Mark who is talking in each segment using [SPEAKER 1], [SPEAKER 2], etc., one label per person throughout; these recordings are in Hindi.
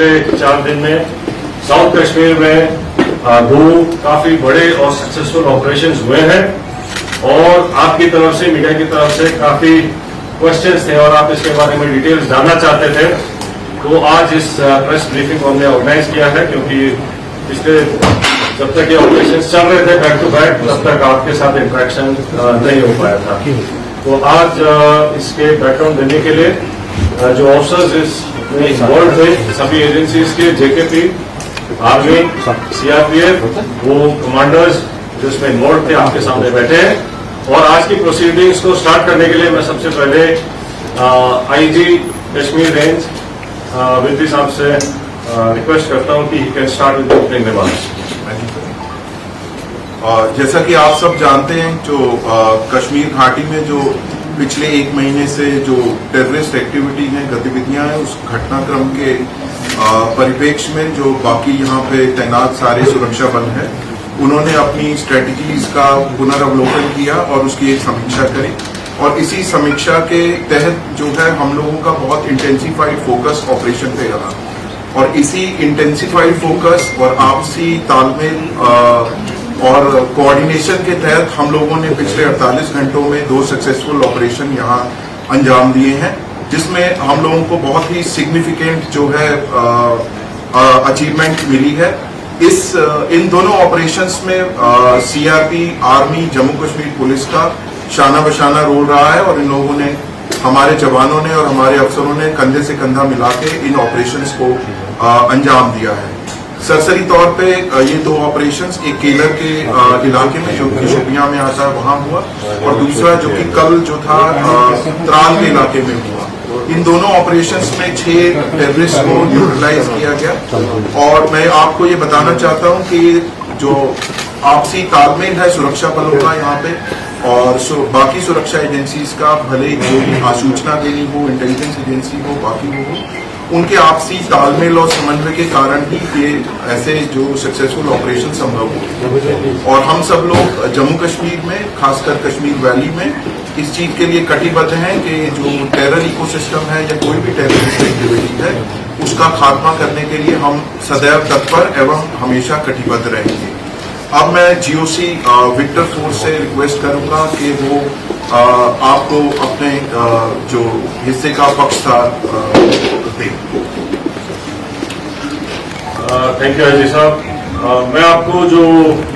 [SPEAKER 1] पिछले 4 दिन में साउथ कश्मीर में 2 काफी बड़े और सक्सेसफुल ऑपरेशंस हुए हैं और आपकी तरफ से, मीडिया की तरफ से काफी क्वेश्चंस थे और आप इसके बारे में डिटेल्स जानना चाहते थे। तो आज इस प्रेस ब्रीफिंग को हमने ऑर्गेनाइज किया है, क्योंकि पिछले जब तक ये ऑपरेशंस चल रहे थे बैक टू बैक, तब तक आपके साथ इंटरेक्शन नहीं हो पाया था। तो आज इसके बैकग्राउंड देने के लिए जो ऑफिसर्स इसमें इन्वॉल्व थे, सभी एजेंसीज के, जेकेपी, आर्मी, सीआरपीएफ, वो कमांडर्स जो इसमें इन्वॉल्व थे आपके सामने बैठे हैं। और आज की प्रोसीडिंग्स को स्टार्ट करने के लिए मैं सबसे पहले आईजी कश्मीर रेंज विद्य साहब से रिक्वेस्ट करता हूं कि he can start with opening remarks.
[SPEAKER 2] जैसा कि आप सब जानते हैं, जो कश्मीर घाटी में जो पिछले 1 महीने से जो टेररिस्ट एक्टिविटी हैं, गतिविधियां हैं, उस घटनाक्रम के परिप्रेक्ष्य में जो बाकी यहाँ पे तैनात सारे सुरक्षा बल हैं, उन्होंने अपनी स्ट्रेटजीज का पुनर्वलोकन किया और उसकी एक समीक्षा करी। और इसी समीक्षा के तहत जो है हम लोगों का बहुत इंटेंसिफाइड फोकस ऑपरेशन पे रहा और इसी इंटेंसिफाइड फोकस और आपसी तालमेल और कोऑर्डिनेशन के तहत हम लोगों ने पिछले 48 घंटों में 2 सक्सेसफुल ऑपरेशन यहाँ अंजाम दिए हैं, जिसमें हम लोगों को बहुत ही सिग्निफिकेंट जो है अचीवमेंट मिली है। इन दोनों ऑपरेशंस में CRP, army, Jammu Kashmir police का शाना बशाना रोल रहा है और इन लोगों ने, हमारे जवानों ने और हमारे अफसरों ने कंधे से कंधा मिला के इन ऑपरेशंस को अंजाम दिया है। सरसरी तौर पे ये 2 ऑपरेशंस, एक केलर के इलाके में जो कि शोपियां में आता है वहां हुआ और दूसरा जो कि कल जो था त्राल के इलाके में हुआ। इन दोनों ऑपरेशंस में 6 टेररिस्ट को न्यूट्रलाइज किया गया। और मैं आपको ये बताना चाहता हूं कि जो आपसी तालमेल है सुरक्षा बलों का यहाँ पे और बाकी सुरक्षा एजेंसीज का, भले जो भी आसूचना देनी हो, इंटेलिजेंस एजेंसी हो, बाकी हो, उनके आपसी तालमेल और समन्वय के कारण ही ये ऐसे जो सक्सेसफुल ऑपरेशन संभव हुए। और हम सब लोग जम्मू कश्मीर में, खासकर कश्मीर वैली में, इस चीज के लिए कटिबद्ध हैं कि जो टेरर इकोसिस्टम है या कोई भी टेररिस्ट एक्टिविटी है, उसका खात्मा करने के लिए हम सदैव तत्पर एवं हमेशा कटिबद्ध रहेंगे। अब मैं जीओसी विक्टर फोर्स से रिक्वेस्ट करूंगा कि वो आपको अपने जो हिस्से का पक्ष था दें।
[SPEAKER 1] थैंक यू अजय साहब। मैं आपको जो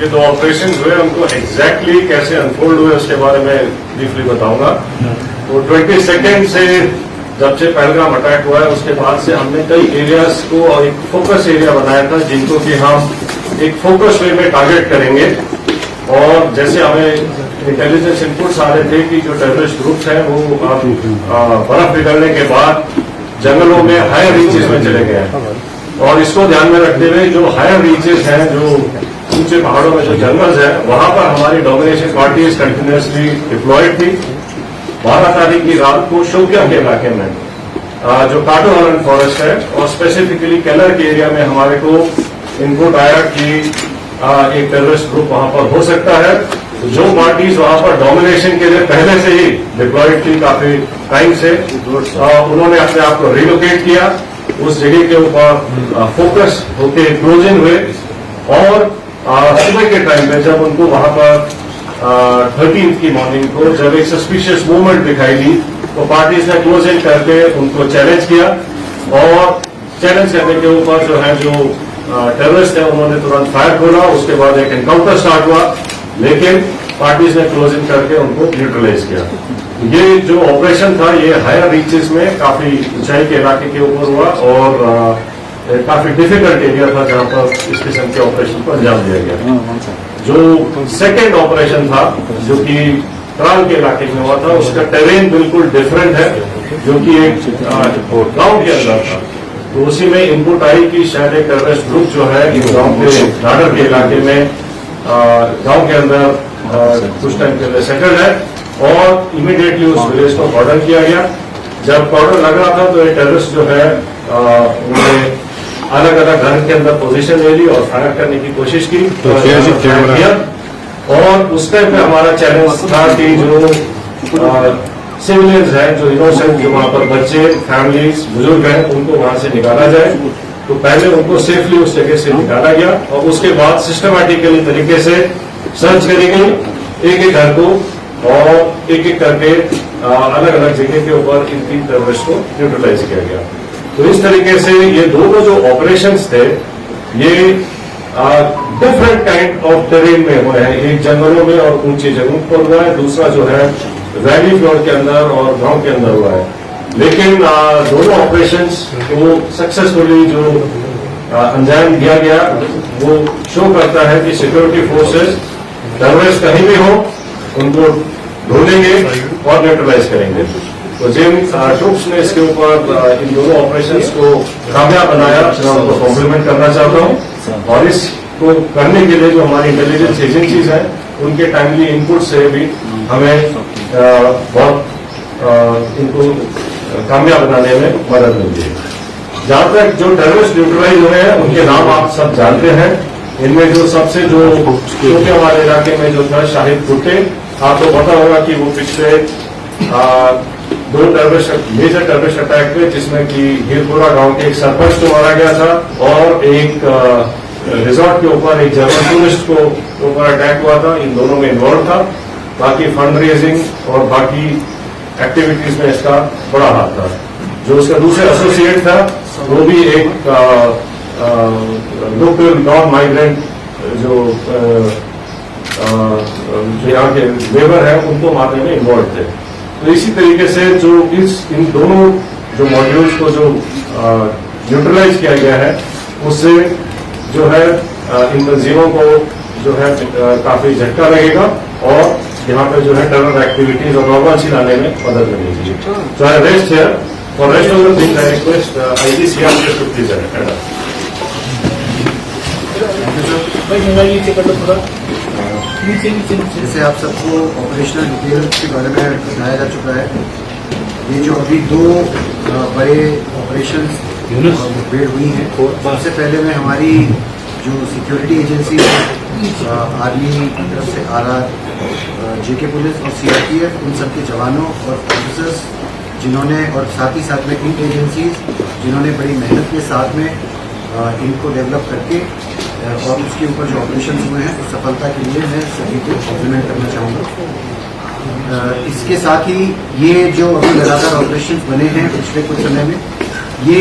[SPEAKER 1] ये 2 ऑपरेशन हुए उनको एग्जैक्टली कैसे अनफोल्ड हुए उसके बारे में ब्रीफली बताऊंगा। तो 22 से जब से पहलगाम अटैक हुआ है उसके बाद से हमने कई एरियाज को और एक फोकस एरिया बनाया था, जिनको कि हम एक फोकस वे में टारगेट करेंगे। और जैसे हमें इंटेलिजेंस इनपुट्स आ रहे थे कि जो टेररिस्ट ग्रुप्स हैं वो बर्फ पिघलने के बाद जंगलों में हायर रीचेस में चले गए हैं। और इसको ध्यान में रखते हुए जो हायर रीचेस हैं, जो ऊंचे पहाड़ों में जो जंगल्स हैं, वहां पर हमारी डोमिनेशन पार्टीज कंटिन्यूसली डिप्लॉयड थी। 12 तारीख की रात को शोपियां के इलाके में जो काटो हलन फॉरेस्ट है और स्पेसिफिकली केलर के एरिया में हमारे को इनपुट आया कि एक टेररिस्ट ग्रुप वहां पर हो सकता है। जो पार्टीज वहां पर डोमिनेशन के लिए पहले से ही डिप्लॉयड थी काफी टाइम से, उन्होंने अपने आप को रिलोकेट किया, उस जगह के ऊपर फोकस होके क्लोजिंग हुए। और सुबह के टाइम पे जब उनको वहां पर 13th की मॉर्निंग को जब एक सस्पिशियस मूवमेंट दिखाई दी, तो पार्टीज ने क्लोजिंग करके उनको चैलेंज किया और चैलेंज करने के ऊपर जो है, जो टेररिस्ट है, उन्होंने तुरंत फायर खोला। उसके बाद एक एनकाउंटर स्टार्ट हुआ, लेकिन पार्टीज ने क्लोजिंग करके उनको न्यूट्रलाइज किया। ये जो ऑपरेशन था ये हायर रीचेस में काफी ऊंचाई के इलाके के ऊपर हुआ और काफी डिफिकल्ट एरिया था जहां पर इस किस्म के ऑपरेशन को अंजाम दिया गया। जो सेकेंड ऑपरेशन था जो कि त्राल के इलाके में हुआ था, उसका टेरेन बिल्कुल डिफरेंट है, जो कि एक गांव के अंदर था। तो उसी में इनपुट आई कि शायद एक टेररिस्ट ग्रुप जो है गांव के नाडर के इलाके में गांव के अंदर कुछ टाइम के लिए सेटल्ड है और इमीडिएटली उस विलेज को कॉर्डन किया गया। जब कॉर्डन लग रहा था तो ये टेररिस्ट जो है उन्होंने अलग अलग घर के अंदर पोजीशन ले ली और फायर करने की कोशिश की और उस टाइम पे हमारा चैलेंज था कि जो सिविलियंस हैं, जो इनोसेंट, जो वहां पर बच्चे, फैमिलीज, बुजुर्ग हैं, उनको वहां से निकाला जाए। तो पहले उनको सेफली उस जगह से निकाला गया और उसके बाद सिस्टमैटिकली तरीके से सर्च करी गई एक एक घर को और एक एक करके अलग अलग जगह के ऊपर इन 3 टेररिस्ट को न्यूट्रलाइज किया गया। तो इस तरीके से ये दोनों जो ऑपरेशंस थे ये डिफरेंट काइंड ऑफ टेरेन में हुए हैं। एक जंगलों में और ऊंची जगहों पर हुआ है, दूसरा जो है वैली फ्लोर के अंदर और गांव के अंदर हुआ है। लेकिन दोनों ऑपरेशंस को सक्सेसफुली जो अंजाम दिया गया वो शो करता है कि सिक्योरिटी फोर्सेस टेररिस्ट कहीं भी हो उनको ढूंढेंगे और न्यूट्रलाइज करेंगे। तो जिन ट्रूप्स ने इसके ऊपर इन दोनों ऑपरेशंस को कामयाब बनाया मैं उनको कॉम्प्लीमेंट करना चाहता हूं और इसको करने के लिए जो हमारी इंटेलिजेंस एजेंसीज हैं उनके टाइमली इनपुट से भी हमें बहुत इनको कामयाब बनाने में मदद मिलती है। जहां तक जो टेररिस्ट न्यूट्रलाइज हुए हैं उनके नाम आप सब जानते हैं। इनमें जो सबसे जो छोटे हमारे इलाके में जो था शाहिद कुट्टे, आपको पता होगा कि वो पिछले 2 मेजर टेररिस्ट अटैक हुए जिसमें कि हीरपुरा गांव के एक सरपंच को मारा गया था और एक रिजॉर्ट के ऊपर एक जर्मन टूरिस्ट को ऊपर अटैक हुआ था। इन दोनों में इन्वॉल्व था। बाकी फंड रेजिंग और बाकी एक्टिविटीज में इसका बड़ा हाथ था। जो उसका दूसरा एसोसिएट था वो भी एक लोकल नॉन माइग्रेंट जो यहाँ के लेबर है उनको मारने में इन्वॉल्व थे। तो इसी तरीके से जो इन दोनों जो मॉड्यूल्स को जो न्यूट्रलाइज किया गया है उससे जो है इन तंजीमों को जो है काफी झटका लगेगा और यहाँ पे जो है टेरर एक्टिविटीज और नॉर्मलसी लाने में मदद मिलेगी। So I rest here for rest of the things I request IG CRPF to please attend.
[SPEAKER 3] जैसे आप सबको ऑपरेशनल डिटेल्स के बारे में बताया जा चुका है। ये जो अभी 2 बड़े ऑपरेशन मुठभेड़ हुई हैं, सबसे पहले में हमारी जो सिक्योरिटी एजेंसी आर्मी की तरफ से आरआर जेके पुलिस और सीआरपीएफ उन सबके जवानों और ऑफिसर्स जिन्होंने और साथ ही साथ में इन एजेंसीज जिन्होंने बड़ी मेहनत के साथ में इनको डेवलप करके और उसके ऊपर जो ऑपरेशन हुए हैं उस सफलता के लिए मैं सभी को कॉम्प्लीमेंट करना चाहूँगा। इसके साथ ही ये जो अभी लगातार ऑपरेशन बने हैं पिछले कुछ समय में, ये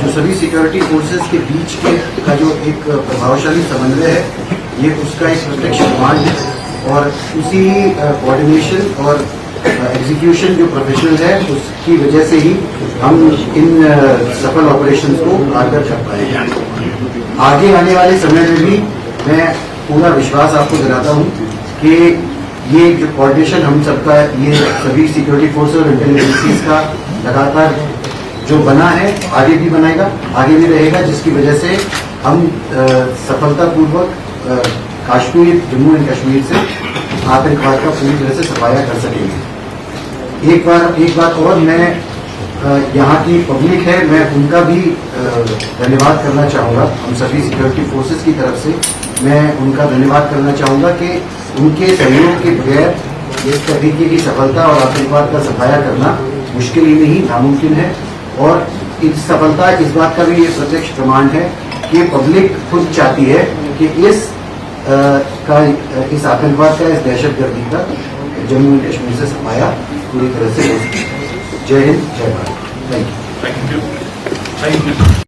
[SPEAKER 3] जो सभी सिक्योरिटी फोर्सेस के बीच का जो एक प्रभावशाली समन्वय है ये उसका एक प्रत्यक्ष प्रमाण है और उसी कोऑर्डिनेशन और एग्जीक्यूशन जो प्रोफेशनल है उसकी वजह से ही हम इन सफल ऑपरेशंस को कारगर कर पाए हैं। आगे आने वाले समय में भी मैं पूरा विश्वास आपको दिलाता हूं कि ये जो कोऑर्डिनेशन हम सबका ये सभी सिक्योरिटी फोर्सेस और इंटेलिजेंसीज का लगातार जो बना है आगे भी बनेगा, आगे भी रहेगा, जिसकी वजह से हम सफलतापूर्वक कश्मीर जम्मू एंड कश्मीर से आतंकवाद का पूरी तरह से सफाया कर सकेंगे। एक बात और मैं यहाँ की पब्लिक है मैं उनका भी धन्यवाद करना चाहूँगा। हम सभी सिक्योरिटी फोर्सेस की तरफ से मैं उनका धन्यवाद करना चाहूँगा कि उनके सहयोग के बगैर इस तरीके की सफलता और आतंकवाद का सफाया करना मुश्किल ही नहीं नामुमकिन है। और इस सफलता इस बात का भी ये प्रत्यक्ष प्रमाण है कि पब्लिक खुद चाहती है कि इस आतंकवाद का, इस दहशतगर्दी का जम्मू एंड कश्मीर से सफाया पूरी तरह से हो सके। जय हिंद, जय भारत। Thank you.